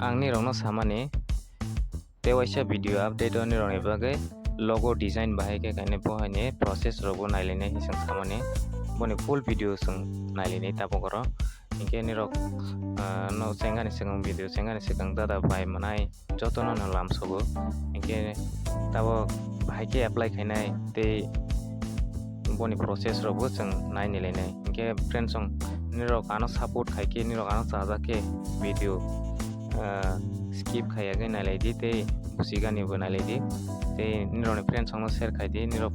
ang nirokno samani tewaisa video update on nirokni bagai logo design bahai ke kaine bohaine process robo nailene hisang samani boni full video sung nailene tapogoro inke nirok no sengani segang video sengani segang dada bai manai joto no lamsogo inke tabo bahai ke apply khainai te boni process robo sung nainilene inke friends song nirok ano support khaike nirok ano sajake video skip khayage nailedi te busigani bo nailedi te nirokni friends song share khaidi nirok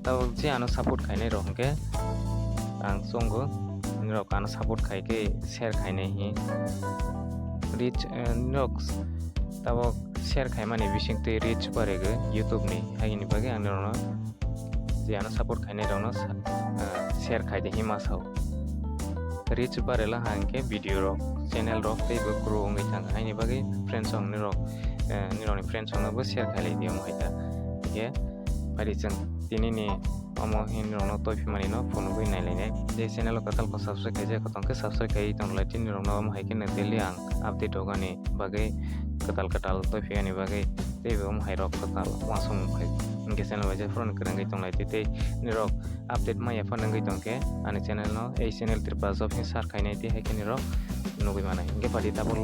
tabo je ano support khainai rohke ang songo nirok ano support khaike share khainai hi reach nirok tabo share khaimani bisingtwi reach parege youtube ni haini bage ang nirokno je ano support khainai rokno share khaide hi masau reach barela hangke video rok channel rok tei bo krwngdi thang haini bage friends song nirokni friends song bo share khailai dio moita ke pari chang tinini omo hin rokno toifimani no phungo nailene je channel katal ko subscribe kaise kotongke subscribe kai tonglaidi nirokno omo haike ne daily ang update ogani bage katal toifigani bage tei bo omo hairok katal wasung khai inge channel waje phron krwngdi tonglaidi tei nirok update maya phanangai tongke ani channel no ei channel Tripura job hin sar khainai tei haike nirok nugui manai inge padi tabor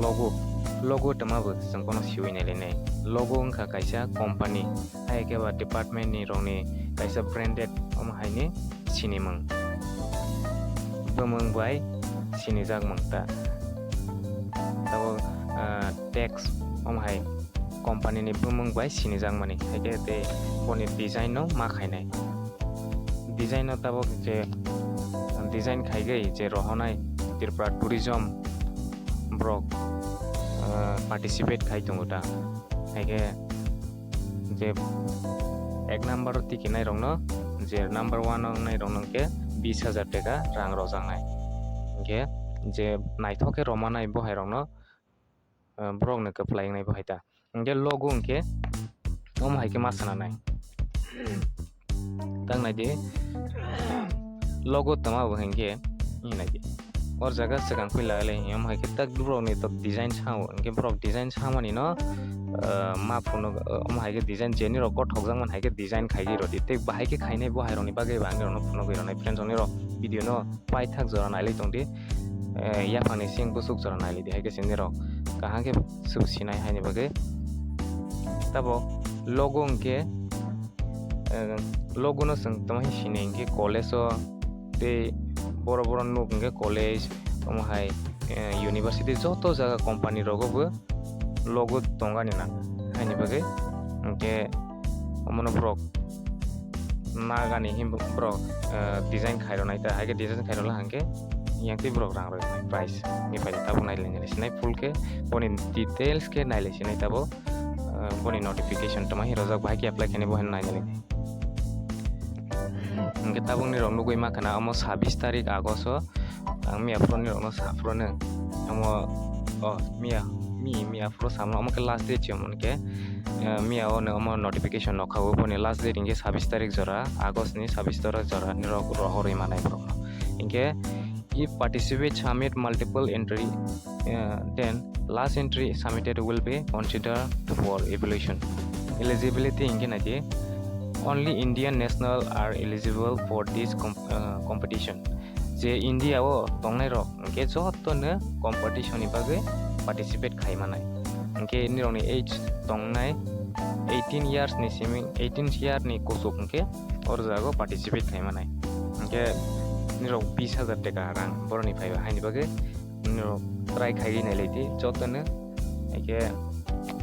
logo tamabu jang kono siwi nailene logo ongkha kaisa company haike ba department ni rokni kaisa branded omo haini sinimang bumung bai sinijak mangta tabo tax omo hai company ni bumung bai sinijak mani haike te boni design no ma khainai design no tabo je design khaigai je rohonai Tripura tourism brok participate khai tonguta haike je ek number tiki nai rokno je number 1 nai rokno ke 20,000 taka rang rojangnai ke je naithoke romanai bohai rokno brok ne khlai nai bohai ta ke logo ke om haike masana nai tang nai de logo tama bohenge inai de or jaga segang pila le yam haike tak brok ni to design sao ke brok design samani no ma phuno om haike design jeni ro kot hogjang man haike design khaigi ro te bahai ke khainai bo haironi bagai bang ro no phuno goi ro nai friends oni ro video no pai thak jora nai le tongdi ya phani sing bu suk jora nai le haike sini ro kahang ke suk sinai haini bagai tabo logo ke logo no sing tamai sineng ke college o te boro nuk nge college omo hai university joto jaga company rogo bo logo tongani na haini bage ke omono brok nagani him brok design khairo nai ta haike design khairo la hangke yangti brok rang ro price ni pai tabo nai le ni sinai full ke boni details ke nai le sinai tabo boni notification tama hiro jak bhai ke apply kene bo hen nai le inge tabung ni rok nugui makana amo 26 tarik agosto ang mi afro ni rok no safro ne amo mi afro samno amo ke last date chemon ke mi ao ne amo notification no khawo boni last date inge 26 tarik jora agost ni 26 tarik jora ni rok rohori manai rok no inge if participate submit multiple entry then last entry submitted will be considered for evaluation eligibility inge na de only Indian national are eligible for this competition. Je India o tongnai rok ke joto ne competition ni bagai participate khai manai. Ke ni rok ni age tongnai 18 years ni siming 18 year ni kosuk ke or jago participate khai manai. Ke ni rok 20,000 taka rang boroni phaiba haini bagai ni rok try khai nai leiti joto ne ke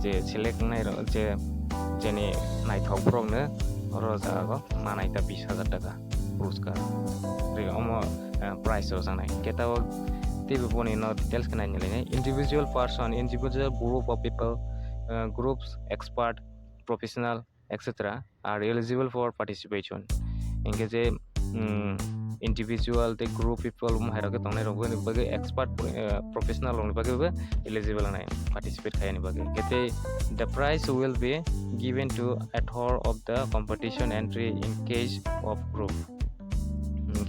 je select nai ro je jeni nai thok brok ne rojago manai ta 20,000 taka puruskar re omo price ro sanai ketao tebe boni no details kana nile individual person individual group of people groups expert professional etc are eligible for participation engage individual the group people hairake tongnai rogo ni bage expert professional rong bage eligible nai participate khai ni bage kete the prize will be given to author of the competition entry in case of group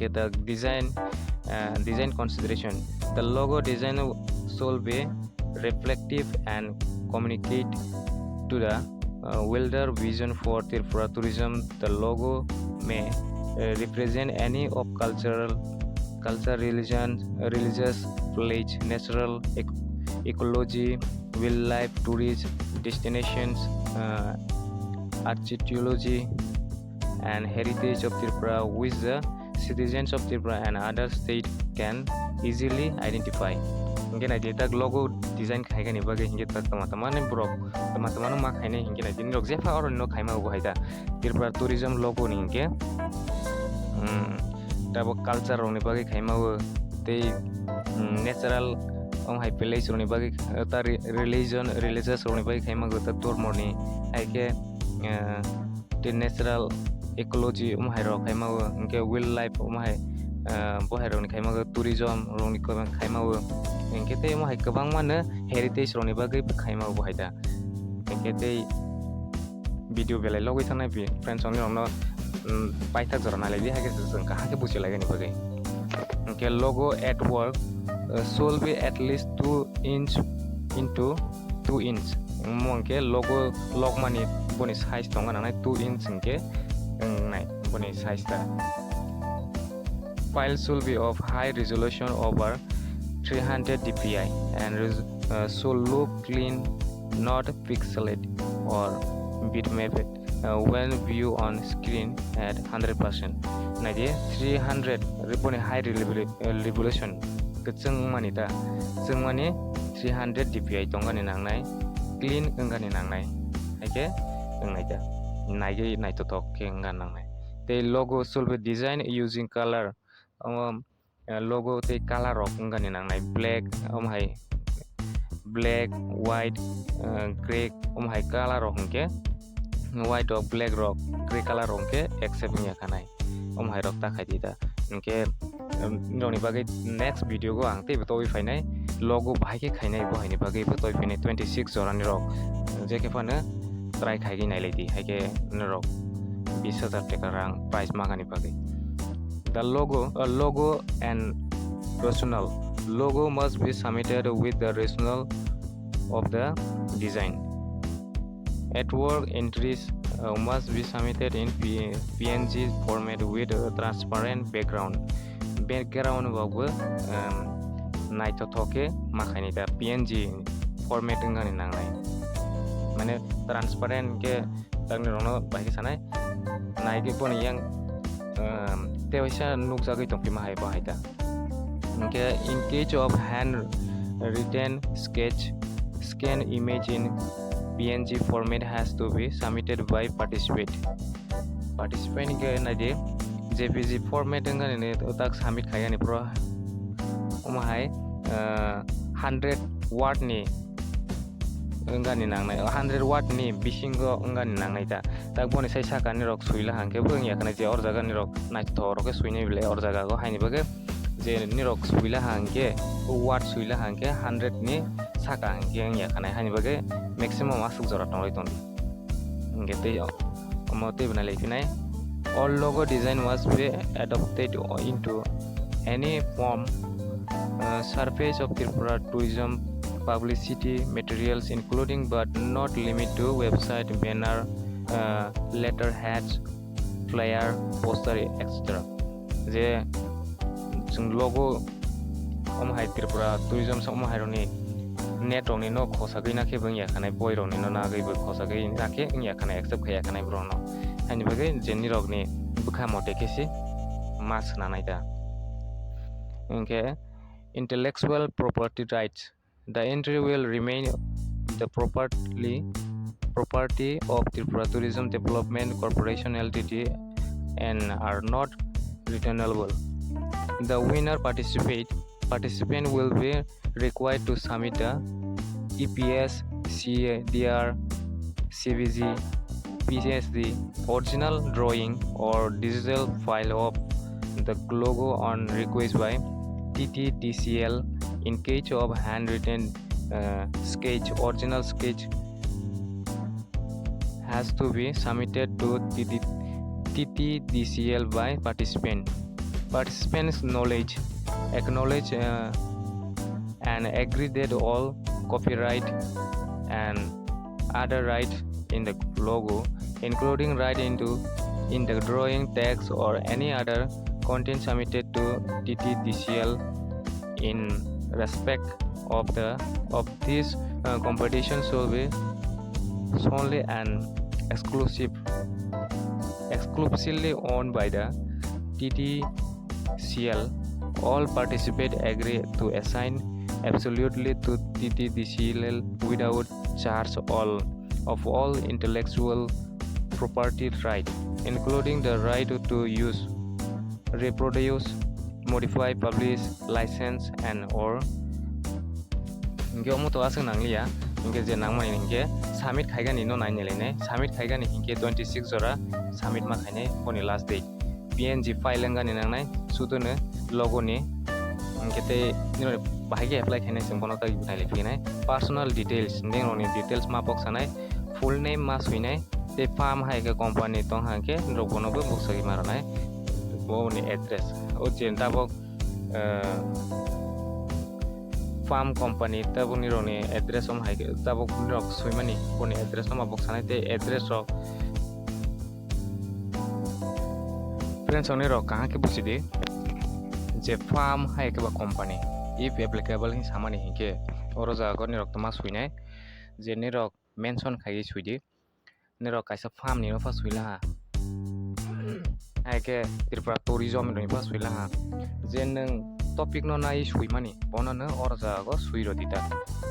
get the design consideration the logo design should be reflective and communicate to the wider vision for Tripura tourism. The logo may represent any of culture, religion, religious pledge, natural ecology, wildlife, tourist destinations, archaeology, and heritage of Tripura, which the citizens of Tripura and other states can easily identify. Mungkin aja tak logo desain kai kan ibagai hingga tak teman-teman yang brok teman-teman mak kai ni hingga aja nirok jefa orang no kai mau buat ida Tripura tourism logo ni hingga tapi culture orang ni bagai kai mau te natural orang hai place orang ni bagai ta religious orang ni bagai kai mau ta tour morni hai ke te natural ecology hai rok kai mau hingga wildlife hai bohai rok ni kai mau tourism orang ni kai mau hingga te hai kebang mana heritage orang ni bagai kai mau buat ida hingga te video belai logo sana bi friends orang no paithak jorana lagi hai ke sung kaha ke buci lagi ni bagai hingga logo at work should be at least 2 inch into 2 inch mungkin logo log mani boni size tonga nang 2 inch hingga nai boni size ta file should be of high resolution over 300 dpi and should look clean, not pixelated or bitmapped when viewed on screen at 100%. Naje 300 repone high resolution keceng manita ceng mani 300 dpi tonga ni nangnai clean enggan ni nangnai ake engnaita naige nai to tok ke enggan nangnai the logo should be designed using color logo te color rok enggan ni nangnai black hai black white gray hai color rok ke white or black rock gray color rok ke accept nya kanai hai rok ta khai dita ke nirokni bagai next video go ang te betoi fainai logo bahai ke khainai bo haini bagai betoi fainai 26 jora nirok je ke fana try khai gi nai ledi hai ke nirok 20000 taka rang price magani bagai the logo and rationale logo must be submitted with the rationale of the design at work entries must be submitted in png format with a transparent background bago nai to thoke makhani da png format ngani nangnai mane transparent ke tangni rono bahi sanai nai ke pon yang tewaisa nugui tongpi mahai bahai da okay in case of hand written sketch scan image in png format has to be submitted by participant ke nade jpg format ngani ne tak submit khaya ni pro omahai 100 word ni ngani nangnai 100 word ni bisingo ngani nangnai ta tak boni sai saka ni rok suila hangke bung ya kana je or jaga ni rok nai thoro ke suine bile or jaga go haini bage je ni rok suila hangke word suila hangke 100 ni saka hangke ya kana haini bage maximum asuk jora tonglai ton ngete omote bana lefinai all logo design must be adopted into any form surface of Tripura tourism publicity materials including but not limited to website banner letterheads flyer poster etc je jung logo hai Tripura tourism hai roni net roni no khosagai na ke bang ya kanai boy roni no na gai bo khosagai na ke ya kanai accept khaya kanai bro no hani bagai je nirokni bukha mote kesi mas na naida okay intellectual property rights the entry will remain the property of Tripura Tourism Development Corporation Ltd and are not returnable. The winner participant will be required to submit the EPS, CDR, CVG, PSD, original drawing or digital file of the logo on request by TTDCL. In case of handwritten sketch, original sketch has to be submitted to TTDCL by participant. Participants acknowledge and agree that all copyright and other right in the logo, including right in the drawing, text, or any other content submitted to TTDCL in respect of this competition should be solely and exclusively owned by the TTCL. All participants agree to assign absolutely to TTDCL without charge of all intellectual property right, including the right to use, reproduce, modify, publish, license, and or हिंखे अमुतो आसंग नांगलिया हिंखे जे नांगमानि हिंखे सामिट खायगानि न नायनेलायनाय सामिट खायगानि हिंखे 26 जरा सामिट मा खायनाय कोनि लास्ट डेट PNG फाइल अंगानि नांनाय सुदोनो लोगोनि हिंखे ते निनो बाहायगे एप्लाइ खायनाय जों बनो तागि नायले फैनाय पर्सनल डिटेल्स नेंगनि डिटेल्स मा बक्सानाय फुल नेम मा सुइनाय ते फार्म हायगे कंपनी तंग हांखे निरकनोबो बक्सागि मारनाय बोनि एड्रेस ओ जेनता बक फार्म कंपनी तब निरोनी एड्रेस हम हाइके तब निरोक सुइमानी कोनी एड्रेस नमा बक्सानाय ते एड्रेस रो फ्रेंड्स ओनी रो कहां के बुसिदि जे फार्म हाइके बा कंपनी इफ एप्लीकेबल हि सामानि हिके ओरो जागो निरोक तमा सुइनाय जे निरोक मेंशन खाइ सुइदि निरोक काइसा फार्म नि फा सुइला हा हाइके त्रिपुरा टूरिज्म नि फा सुइला हा जे नों टॉपिक नो नाइ सुइमानि बननो और जागो सुइरो दिता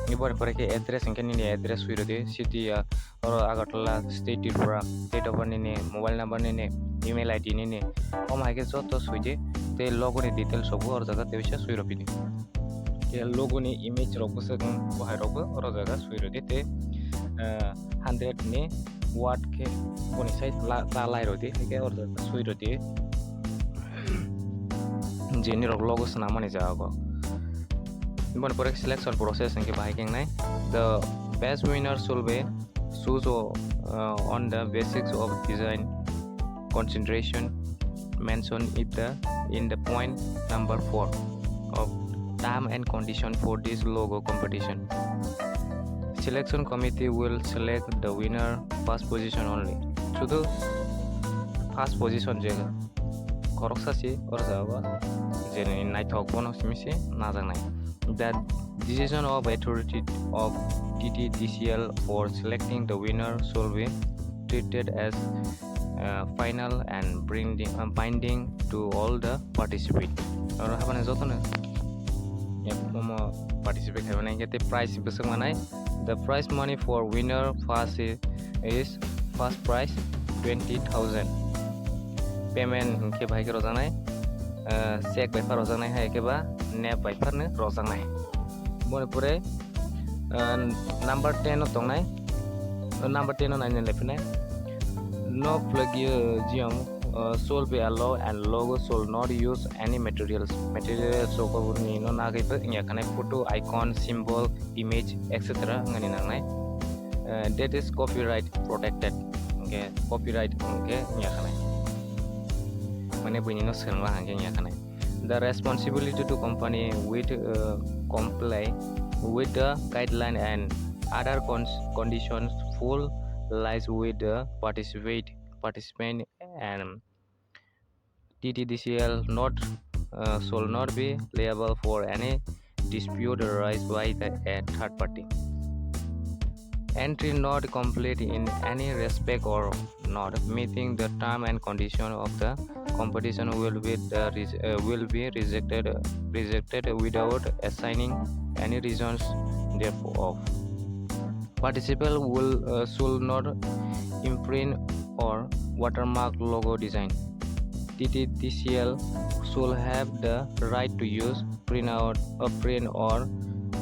निबर परेके एड्रेस इनके नि एड्रेस सुइरो दि सिटी और Agartala state Tripura date of birth नि मोबाइल नंबर नि ईमेल आईडी नि हम हाइके जोतो सुइदि ते लोगो नि डिटेल्स सब और जागा ते बिसा सुइरो बिदि के लोगो नि इमेज रोबो बहाय रोबो और जागा सुइरो दि ते 100 नि वाट के कोनि साइज ला लाइरो दि हाइके और जागा सुइरो दि जे निरक लोगो सना माने जागो इबन पर सिलेक्शन प्रोसेस इनके बाहायखेंनाय the best winner should be choose on the basics of design concentration mentioned in the point number 4 of term and condition for this logo competition. Selection committee will select the winner first position only. So the first position jega koroksachi or jawa jeni naithok bono simisi najangnai. The decision of authority of TTDCL for selecting the winner should be treated as final and binding to all the participants. Or habane jotono momo participate habane gete prize besangmanai. The prize money for winner is first prize 20,000. Payment हिंखे भाई के रोजानाय check बाइफार रोजानाय है के बा nap बाइफार ने रोजानाय मोने पुरे number 10 तंगनाय नंबर 10 नायने लेफिनाय no plagiarism should be allowed and logo should not use any materials so ko ni no nagai ba nya kanai photo icon symbol image etc ngani nangnai that is copyright protected okay copyright okay nya kanai mane buinino sengla hangge nya kanai the responsibility to company with comply with the guideline and other conditions full lies with the participant and TTDCL shall not be liable for any dispute arised by a third party. Entry not complete in any respect or not meeting the term and condition of the competition will be rejected without assigning any reasons thereof. Participants should not imprint or watermark logo design. TTDCL should have the right to use, print or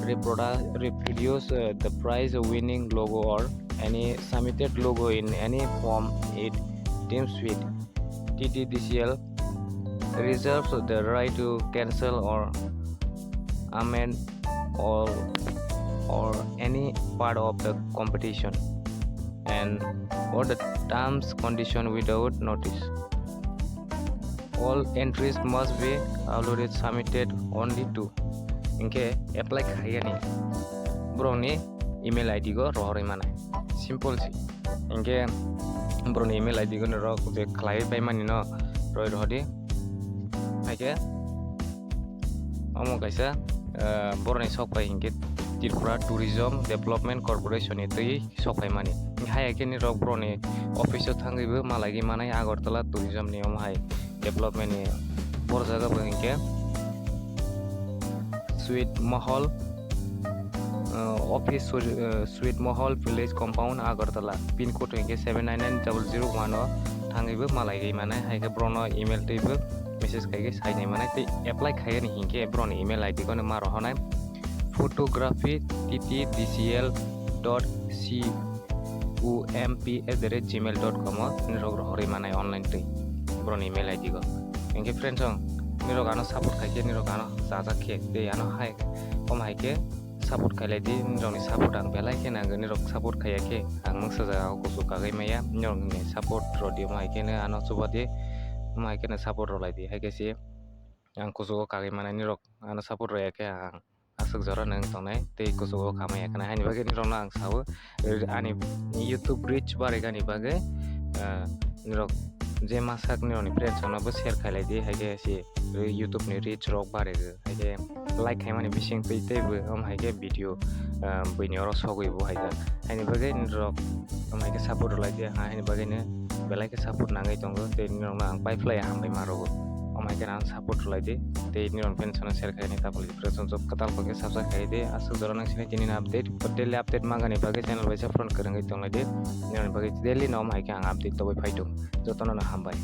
reproduce the prize-winning logo or any submitted logo in any form it deems fit. TTDCL reserves the right to cancel or amend or any part of the competition and or the terms condition without notice. All entries must be already submitted only to इनके apply खाया नहीं broni email ID go rohori mana simple si hinkhe broni email ID go nirok je khlai bai mani no roi rohdi haike omo kaisa boroni sokphai hinkhe Tripura Tourism Development Corporation ni tui sokphai mani haike nirok broni office o thangaibo malagi manai Agartala tourism ni hai development ni bor jaga bo hinkhe Sweet Mahal office Sweet Mahal village compound Agartala pin code hinkhe 799001 o thangaibo malagi manai haike brono email teibo message kaige sainai manai tei apply khaigani hinkhe broni email ID ko ma rohonai photography.comp@gmail.com nirok rohori manai online tei broni email ID go hinkhe friends nirok ano support khaike nirok ano jaja khe tei ano hai kom haike support khailai di nirok ni support ang belai khe nang nirok support khaiyake ang mangsa jaga kusu kagai maya nirok ni support rodi haike ne ano subadi haike ne support rolai di haike si ang kusu kagai manai nirok ano support royake ang asuk jora nang tongnai tei kusugo kamai kana haini bage nirok ang sawo ani YouTube reach baregani bage nirok je masak nirok ni friends ono bo share khailai di haike si YouTube ni reach rok barege haike like khaimani bisingtwi teibo haike video bini oro sogui bo haike haini bage nirok haike support rolai di haini bage ne belai ke support nangai tongo tei nirok ang pai khlai Hambai marogo haike nang support rolai di tei nirok friends ono share khaini tapoli friends job katal bage subscribe khai di asuk jora nang sini tini update daily update mangani bage channel baisa front krwngdi tonglai di nirok bage daily nom haike ang update tobai phaitung joto no Hambai